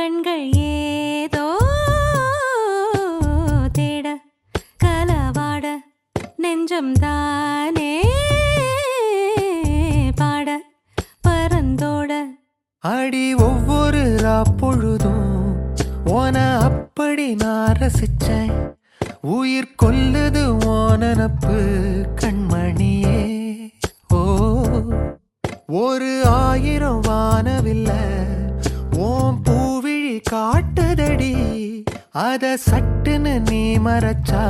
கண்கள் ஏதோ தேட கலவாட நெஞ்சம் தானே பாட பரந்தோட அடி ஒவ்வொரு பொழுதும் ஓன அப்படி நான் ரசிச்சேன். உயிர் கொல்லுது ஓனப்பு கண்மணியே. ஓ ஒரு 1000 வானவில்ல ஓம் பூவிழி காட்டுதடி. அத சட்டுன்னு நீ மறைச்சா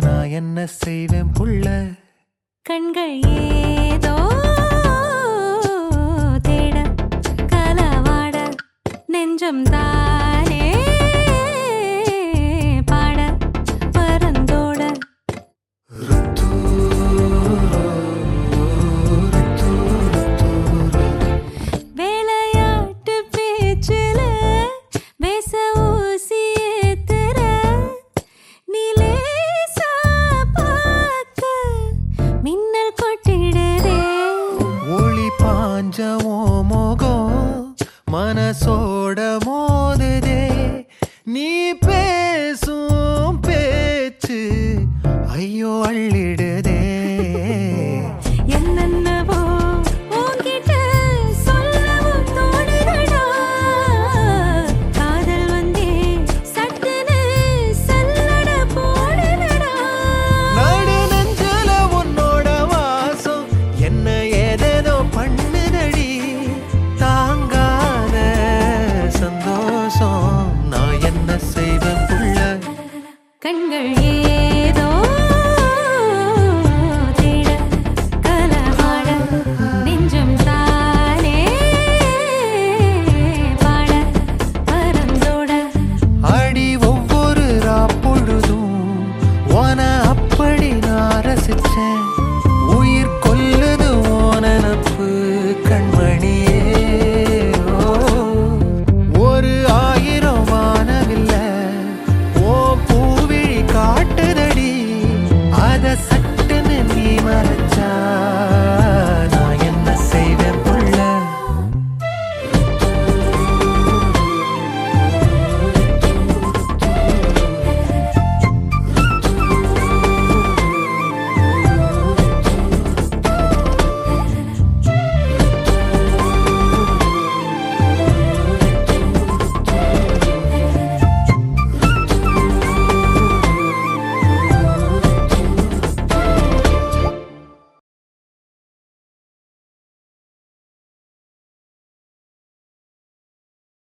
நான் என்ன செய்வேன் புள்ள. கண்கள் ஏதோ தேட கலவாட நெஞ்சம் தானே பாட பரந்தோட வேலையாட்டு பேச்சுல பேச ஊசி ஏத்துற நீலேசா பார்க்க மின்னல் கொட்டிடுதே. ஒளி பாஞ்ச ஓ மோகம் மனசோ